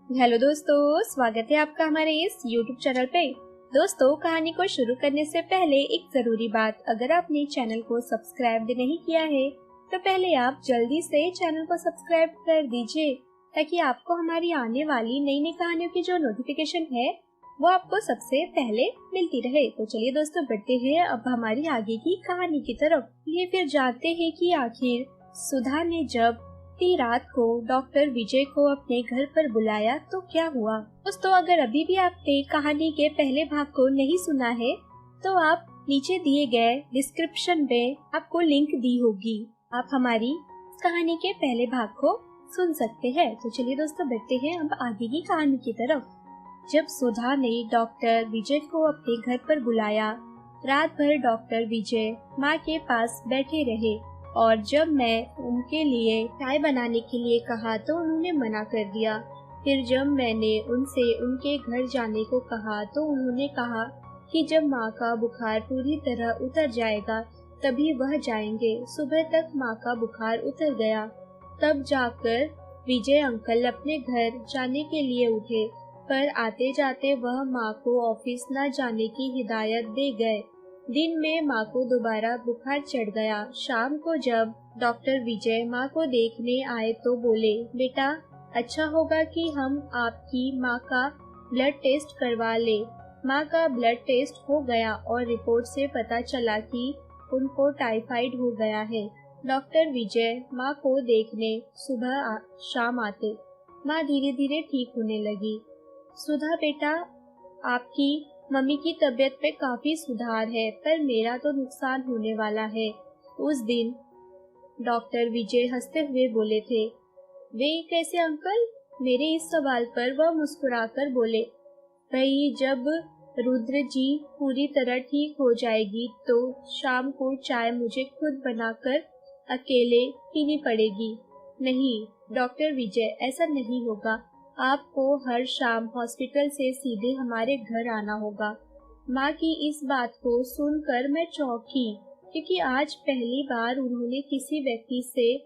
Hello दोस्तों, स्वागत है आपका हमारे इस YouTube चैनल पे। दोस्तों, कहानी को शुरू करने से पहले एक जरूरी बात, अगर आपने चैनल को सब्सक्राइब नहीं किया है तो पहले आप जल्दी से चैनल को सब्सक्राइब कर दीजिए ताकि आपको हमारी आने वाली नई नई कहानियों की जो नोटिफिकेशन है वो आपको सबसे पहले मिलती रहे। तो चलिए दोस्तों, बढ़ते हैं अब हमारी आगे की कहानी की तरफ। ये फिर जानते हैं कि आखिर सुधा ने जब रात को डॉक्टर विजय को अपने घर पर बुलाया तो क्या हुआ। दोस्तों, अगर अभी भी आपने कहानी के पहले भाग को नहीं सुना है तो आप नीचे दिए गए डिस्क्रिप्शन में आपको लिंक दी होगी, आप हमारी कहानी के पहले भाग को सुन सकते हैं। तो चलिए दोस्तों, बढ़ते हैं अब आगे की कहानी की तरफ। जब सुधा ने डॉक्टर विजय को अपने घर पर बुलाया, रात भर डॉक्टर विजय माँ के पास बैठे रहे और जब मैं उनके लिए चाय बनाने के लिए कहा तो उन्होंने मना कर दिया। फिर जब मैंने उनसे उनके घर जाने को कहा तो उन्होंने कहा कि जब माँ का बुखार पूरी तरह उतर जाएगा तभी वह जाएंगे। सुबह तक माँ का बुखार उतर गया, तब जाकर विजय अंकल अपने घर जाने के लिए उठे, पर आते जाते वह माँ को ऑफिस न जाने की हिदायत दे गए। दिन में माँ को दोबारा बुखार चढ़ गया। शाम को जब डॉक्टर विजय माँ को देखने आए तो बोले, बेटा अच्छा होगा कि हम आपकी माँ का ब्लड टेस्ट करवा ले। माँ का ब्लड टेस्ट हो गया और रिपोर्ट से पता चला कि उनको टाइफाइड हो गया है। डॉक्टर विजय माँ को देखने सुबह शाम आते। माँ धीरे धीरे ठीक होने लगी। सुधा बेटा, आपकी मम्मी की तबीयत पे काफी सुधार है, पर मेरा तो नुकसान होने वाला है। उस दिन डॉक्टर विजय हंसते हुए बोले थे। वे कैसे अंकल? मेरे इस सवाल पर वह मुस्कुराकर बोले, भाई जब रुद्र जी पूरी तरह ठीक हो जाएगी तो शाम को चाय मुझे खुद बनाकर अकेले पीनी पड़ेगी। नहीं डॉक्टर विजय, ऐसा नहीं होगा। आपको हर शाम हॉस्पिटल से सीधे हमारे घर आना होगा। माँ की इस बात को सुनकर मैं चौंकी, क्योंकि आज पहली बार उन्होंने किसी व्यक्ति से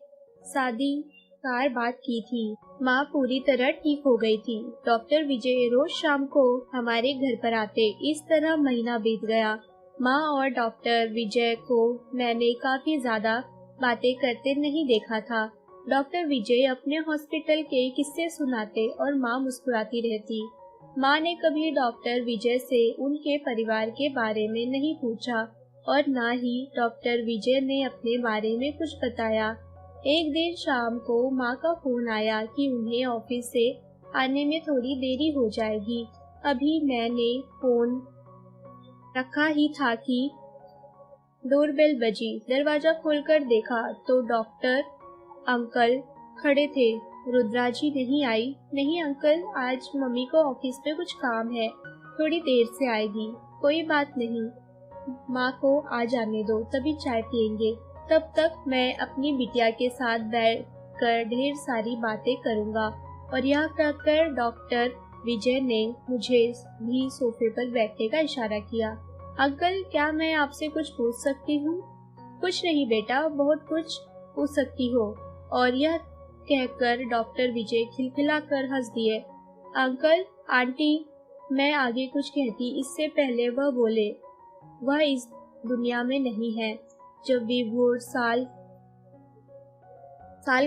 सादीकार बात की थी। माँ पूरी तरह ठीक हो गई थी। डॉक्टर विजय रोज शाम को हमारे घर पर आते। इस तरह महीना बीत गया। माँ और डॉक्टर विजय को मैंने काफी ज्यादा बातें करते नहीं देखा था। डॉक्टर विजय अपने हॉस्पिटल के किस्से सुनाते और माँ मुस्कुराती रहती। माँ ने कभी डॉक्टर विजय से उनके परिवार के बारे में नहीं पूछा और न ही डॉक्टर विजय ने अपने बारे में कुछ बताया। एक दिन शाम को माँ का फोन आया कि उन्हें ऑफिस से आने में थोड़ी देरी हो जाएगी। अभी मैंने फोन रखा ही था कि डोरबेल बजी। दरवाजा खोलकर देखा तो डॉक्टर अंकल खड़े थे। रुद्रा जी नहीं आई? नहीं अंकल, आज मम्मी को ऑफिस में कुछ काम है, थोड़ी देर से आएगी। कोई बात नहीं, माँ को आ जाने दो, तभी चाय पियेंगे। तब तक मैं अपनी बिटिया के साथ बैठकर ढेर सारी बातें करूँगा। और यह कहकर डॉक्टर विजय ने मुझे भी सोफे पर बैठने का इशारा किया। अंकल, क्या मैं आपसे कुछ पूछ सकती हूँ? कुछ नहीं बेटा, बहुत कुछ पूछ सकती हो। और यह कहकर डॉक्टर विजय खिलखिलाकर हंस दिए। अंकल आंटी, मैं आगे कुछ कहती इससे पहले वह बोले, वह इस दुनिया में नहीं है। जब विभोर साल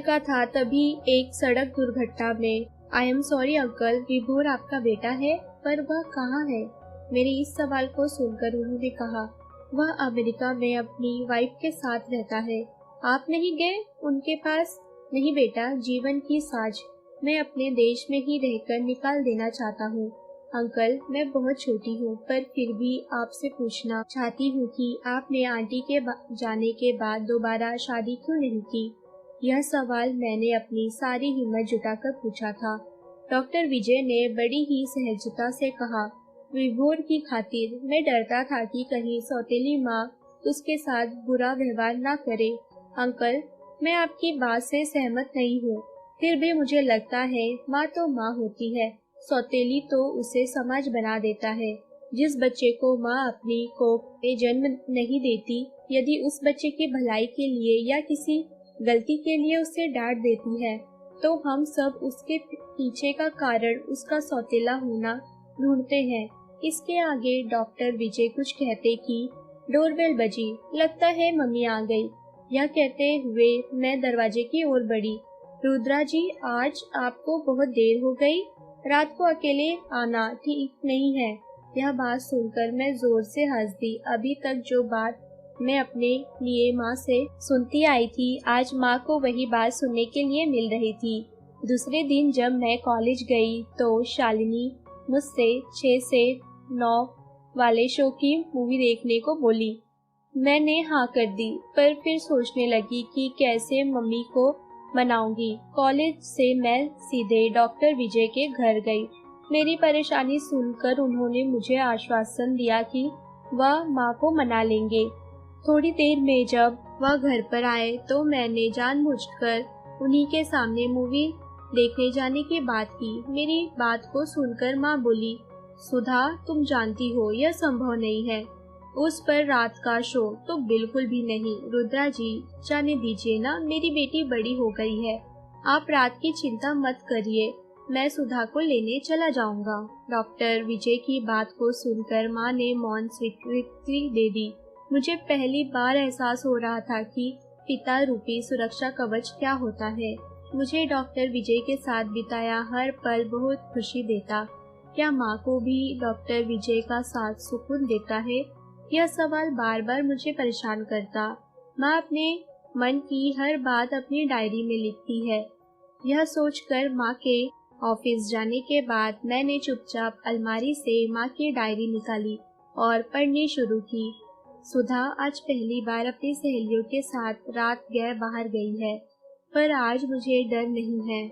का था तभी एक सड़क दुर्घटना में। आई एम सॉरी अंकल, विभोर आपका बेटा है, पर वह कहाँ है? मेरे इस सवाल को सुनकर उन्होंने कहा, वह अमेरिका में अपनी वाइफ के साथ रहता है। आप नहीं गए उनके पास? नहीं बेटा, जीवन की साज मैं अपने देश में ही रहकर निकाल देना चाहता हूँ। अंकल, मैं बहुत छोटी हूँ, पर फिर भी आपसे पूछना चाहती हूँ कि आपने आंटी के जाने के बाद दोबारा शादी क्यों नहीं की? यह सवाल मैंने अपनी सारी हिम्मत जुटाकर पूछा था। डॉक्टर विजय ने बड़ी ही सहजता से कहा, विभोर की खातिर मैं डरता था कि कहीं सौतेली माँ उसके साथ बुरा व्यवहार न करे। अंकल, मैं आपकी बात से सहमत नहीं हूँ, फिर भी मुझे लगता है माँ तो माँ होती है, सौतेली तो उसे समाज बना देता है। जिस बच्चे को माँ अपनी कोख में जन्म नहीं देती, यदि उस बच्चे की भलाई के लिए या किसी गलती के लिए उसे डांट देती है तो हम सब उसके पीछे का कारण उसका सौतेला होना ढूंढते हैं। इसके आगे डॉक्टर विजय कुछ कहते कि डोरबेल बजी, लगता है मम्मी आ गई। यह कहते हुए मैं दरवाजे की ओर बढ़ी। रुद्रा जी, आज आपको बहुत देर हो गई। रात को अकेले आना ठीक नहीं है। यह बात सुनकर मैं जोर से हंस दी। अभी तक जो बात मैं अपने लिए माँ से सुनती आई थी, आज माँ को वही बात सुनने के लिए मिल रही थी। दूसरे दिन जब मैं कॉलेज गई तो शालिनी मुझसे 6 से 9 वाले शो की मूवी देखने को बोली। मैंने हाँ कर दी, पर फिर सोचने लगी कि कैसे मम्मी को मनाऊंगी। कॉलेज से मैं सीधे डॉक्टर विजय के घर गई। मेरी परेशानी सुनकर उन्होंने मुझे आश्वासन दिया कि वह माँ को मना लेंगे। थोड़ी देर में जब वह घर पर आए तो मैंने जानबूझकर उन्हीं के सामने मूवी देखने जाने की बात की। मेरी बात को सुनकर माँ बोली, सुधा, तुम जानती हो यह संभव नहीं है। उस पर रात का शो तो बिल्कुल भी नहीं। रुद्रा जी, जाने दीजिए ना, मेरी बेटी बड़ी हो गई है। आप रात की चिंता मत करिए, मैं सुधा को लेने चला जाऊंगा। डॉक्टर विजय की बात को सुनकर माँ ने मौन स्वीकृति दे दी। मुझे पहली बार एहसास हो रहा था कि पिता रूपी सुरक्षा कवच क्या होता है। मुझे डॉक्टर विजय के साथ बिताया हर पल बहुत खुशी देता। क्या माँ को भी डॉक्टर विजय का साथ सुकून देता है? यह सवाल बार बार मुझे परेशान करता। माँ अपने मन की हर बात अपनी डायरी में लिखती है। यह सोचकर माँ के ऑफिस जाने के बाद मैंने चुपचाप अलमारी से माँ की डायरी निकाली और पढ़नी शुरू की। सुधा आज पहली बार अपनी सहेलियों के साथ रात गए बाहर गई है, पर आज मुझे डर नहीं है।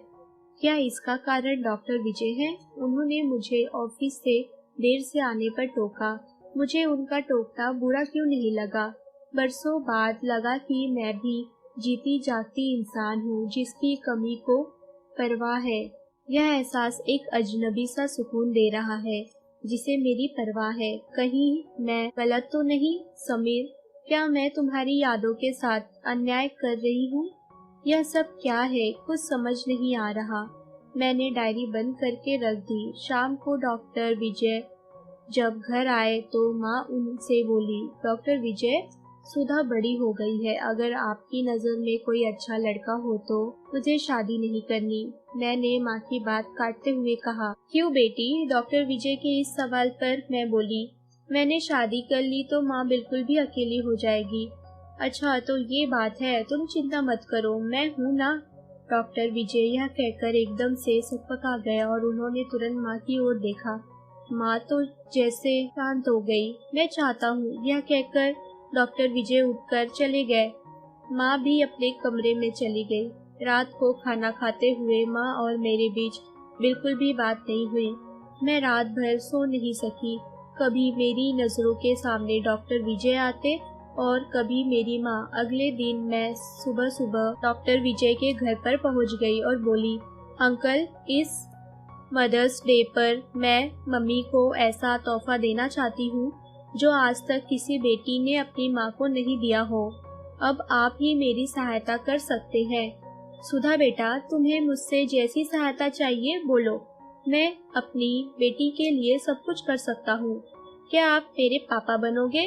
क्या इसका कारण डॉक्टर विजय है? उन्होंने मुझे ऑफिस से देर से आने पर टोका। मुझे उनका टोकना बुरा क्यों नहीं लगा। बरसों बाद लगा कि मैं भी जीती जागती इंसान हूँ जिसकी कमी को परवाह है। यह एहसास एक अजनबी सा सुकून दे रहा है जिसे मेरी परवाह है। कहीं मैं गलत तो नहीं समीर? क्या मैं तुम्हारी यादों के साथ अन्याय कर रही हूँ? यह सब क्या है, कुछ समझ नहीं आ रहा। मैंने डायरी बंद करके रख दी। शाम को डॉक्टर विजय जब घर आए तो माँ उनसे बोली, डॉक्टर विजय, सुधा बड़ी हो गई है। अगर आपकी नजर में कोई अच्छा लड़का हो तो मुझे शादी नहीं करनी। मैंने माँ की बात काटते हुए कहा, क्यों बेटी? डॉक्टर विजय के इस सवाल पर मैं बोली, मैंने शादी कर ली तो माँ बिल्कुल भी अकेली हो जाएगी। अच्छा तो ये बात है, तुम चिंता मत करो, मैं हूँ ना। डॉक्टर विजय यह कहकर एकदम से सकपका गए और उन्होंने तुरंत माँ की ओर देखा। माँ तो जैसे शांत हो गई। मैं चाहता हूँ, यह कहकर डॉक्टर विजय उठकर चले गए। माँ भी अपने कमरे में चली गई। रात को खाना खाते हुए माँ और मेरे बीच बिल्कुल भी बात नहीं हुई। मैं रात भर सो नहीं सकी। कभी मेरी नजरों के सामने डॉक्टर विजय आते और कभी मेरी माँ। अगले दिन मैं सुबह सुबह डॉक्टर विजय के घर पर पहुँच गई और बोली, अंकल, इस मदर्स डे पर मैं मम्मी को ऐसा तोहफा देना चाहती हूँ जो आज तक किसी बेटी ने अपनी माँ को नहीं दिया हो। अब आप ही मेरी सहायता कर सकते हैं। सुधा बेटा, तुम्हें मुझसे जैसी सहायता चाहिए बोलो, मैं अपनी बेटी के लिए सब कुछ कर सकता हूँ। क्या आप मेरे पापा बनोगे?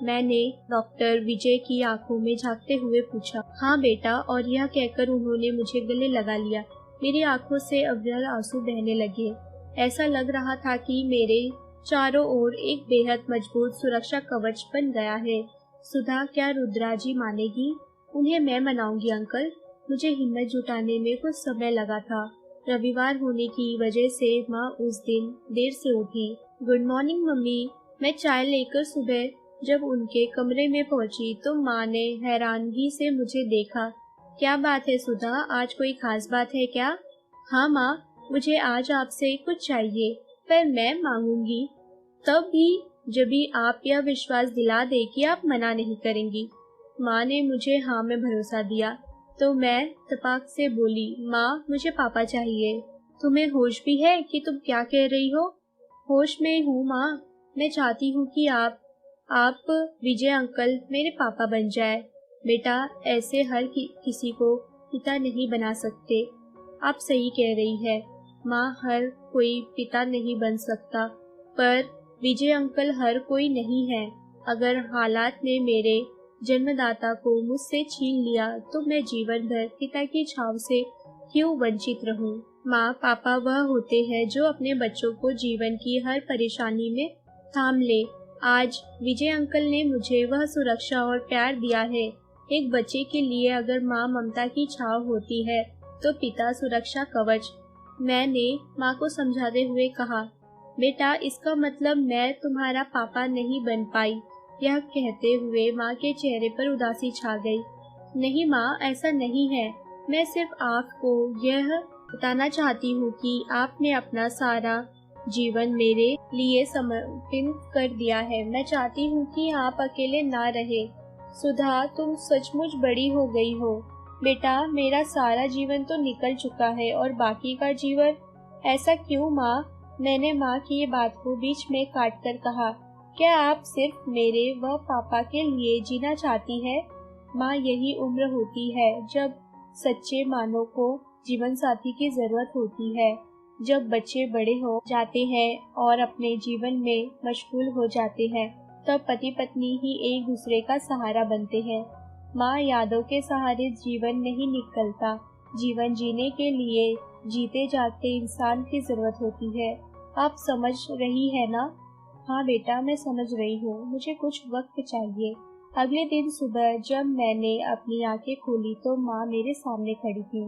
मैंने डॉक्टर विजय की आंखों में झांकते हुए पूछा। हाँ बेटा, और यह कहकर उन्होंने मुझे गले लगा लिया। मेरी आंखों से अव्यर्थ आंसू बहने लगे। ऐसा लग रहा था कि मेरे चारों ओर एक बेहद मजबूत सुरक्षा कवच बन गया है। सुधा, क्या रुद्रा जी मानेगी? उन्हें मैं मनाऊंगी अंकल। मुझे हिम्मत जुटाने में कुछ समय लगा था। रविवार होने की वजह से माँ उस दिन देर से उठी। Good morning mummy. मैं चाय लेकर सुबह जब उनके कमरे में पहुंची तो माँ ने हैरानगी से मुझे देखा। क्या बात है सुधा, आज कोई खास बात है क्या? हाँ माँ, मुझे आज आपसे कुछ चाहिए, पर मैं मांगूंगी तब भी जब भी आप यह विश्वास दिला दे कि आप मना नहीं करेंगी। माँ ने मुझे हाँ में भरोसा दिया तो मैं तपाक से बोली, माँ, मुझे पापा चाहिए। तुम्हें होश भी है कि तुम क्या कह रही हो? होश में हूँ माँ। मैं चाहती हूँ कि आप विजय अंकल मेरे पापा बन जाए। बेटा, ऐसे हर किसी को पिता नहीं बना सकते। आप सही कह रही है माँ, हर कोई पिता नहीं बन सकता, पर विजय अंकल हर कोई नहीं है। अगर हालात ने मेरे जन्मदाता को मुझसे छीन लिया तो मैं जीवन भर पिता की छाव से क्यों वंचित रहूं? माँ, पापा वह होते हैं जो अपने बच्चों को जीवन की हर परेशानी में थाम ले। आज विजय अंकल ने मुझे वह सुरक्षा और प्यार दिया है। एक बच्चे के लिए अगर माँ ममता की छाव होती है तो पिता सुरक्षा कवच। मैंने माँ को समझाते हुए कहा, बेटा, इसका मतलब मैं तुम्हारा पापा नहीं बन पाई। यह कहते हुए माँ के चेहरे पर उदासी छा गई। नहीं माँ, ऐसा नहीं है। मैं सिर्फ आपको यह बताना चाहती हूँ कि आपने अपना सारा जीवन मेरे लिए समर्पित कर दिया है। मैं चाहती हूँ कि आप अकेले ना रहे। सुधा, तुम सचमुच बड़ी हो गई हो। बेटा, मेरा सारा जीवन तो निकल चुका है और बाकी का जीवन। ऐसा क्यों माँ? मैंने माँ की ये बात को बीच में काट कर कहा, क्या आप सिर्फ मेरे व पापा के लिए जीना चाहती है? माँ, यही उम्र होती है जब सच्चे मानव को जीवन साथी की जरूरत होती है। जब बच्चे बड़े हो जाते हैं और अपने जीवन में मशगूल हो जाते हैं, तब पति पत्नी ही एक दूसरे का सहारा बनते हैं। माँ, यादों के सहारे जीवन नहीं निकलता। जीवन जीने के लिए जीते जागते इंसान की जरूरत होती है। आप समझ रही है ना? हाँ बेटा, मैं समझ रही हूँ। मुझे कुछ वक्त चाहिए। अगले दिन सुबह जब मैंने अपनी आंखें खोली तो माँ मेरे सामने खड़ी थी।